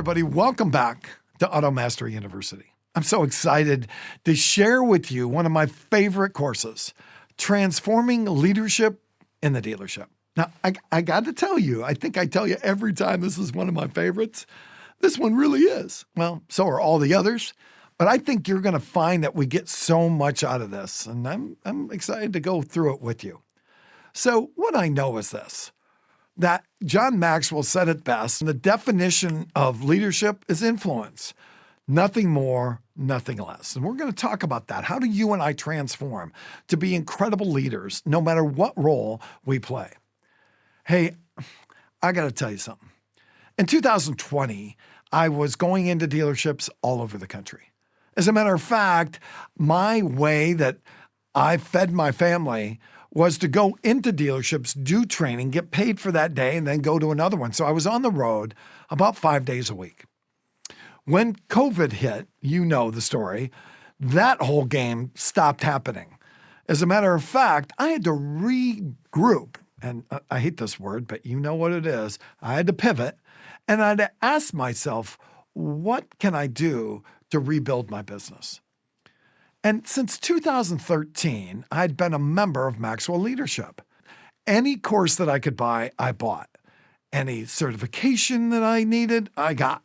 everybody. Welcome back to Auto Mastery University. I'm so excited to share with you one of my favorite courses, Transforming Leadership in the Dealership. Now, I got to tell you, I think I tell you every time this is one of my favorites. This one really is. Well, so are all the others. But I think you're going to find that we get so much out of this, and I'm excited to go through it with you. So what I know is this, that John Maxwell said it best, and the definition of leadership is influence. Nothing more, nothing less. And we're going to talk about that. How do you and I transform to be incredible leaders, no matter what role we play? Hey, I got to tell you something. In 2020, I was going into dealerships all over the country. As a matter of fact, my way that I fed my family was to go into dealerships, do training, get paid for that day, and then go to another one. So I was on the road about 5 days a week. When COVID hit, you know the story, that whole game stopped happening. As a matter of fact, I had to regroup, and I hate this word, but you know what it is. I had to pivot, and I had to ask myself, what can I do to rebuild my business? And since 2013, I'd been a member of Maxwell Leadership. Any course that I could buy, I bought. Any certification that I needed, I got.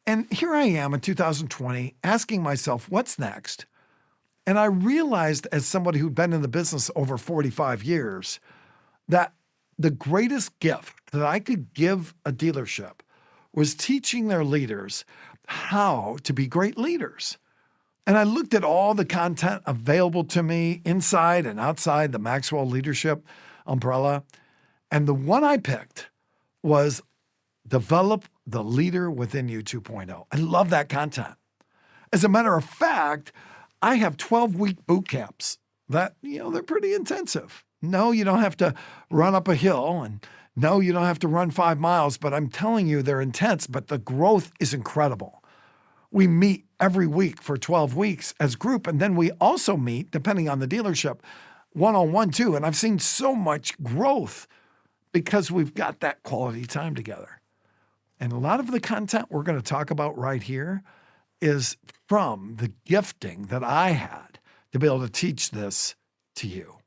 And here I am in 2020 asking myself, what's next? And I realized, as somebody who'd been in the business over 45 years, that the greatest gift that I could give a dealership was teaching their leaders how to be great leaders. And I looked at all the content available to me inside and outside the Maxwell Leadership umbrella. And the one I picked was Develop the Leader Within You 2.0. I love that content. As a matter of fact, I have 12-week boot camps that, they're pretty intensive. No, you don't have to run up a hill, and no, you don't have to run 5 miles, but I'm telling you, they're intense, but the growth is incredible. We meet every week for 12 weeks as a group, and then we also meet, depending on the dealership, one-on-one too. And I've seen so much growth because we've got that quality time together. And a lot of the content we're going to talk about right here is from the gifting that I had to be able to teach this to you.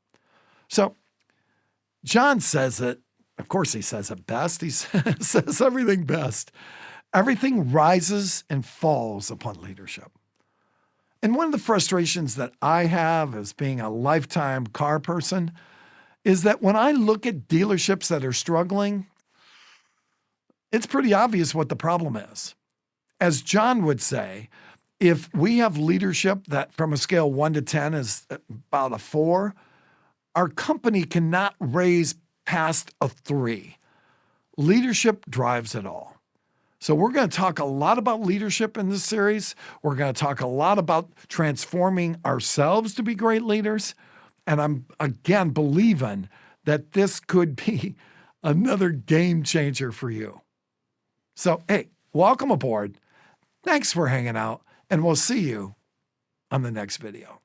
So John says it, of course he says it best. He says everything best. Everything rises and falls upon leadership. And one of the frustrations that I have as being a lifetime car person is that when I look at dealerships that are struggling, it's pretty obvious what the problem is. As John would say, if we have leadership that from a scale 1 to 10 is about a 4, our company cannot raise past a 3. Leadership drives it all. So we're going to talk a lot about leadership in this series. We're going to talk a lot about transforming ourselves to be great leaders. And I'm, again, believing that this could be another game changer for you. So, hey, welcome aboard. Thanks for hanging out, and we'll see you on the next video.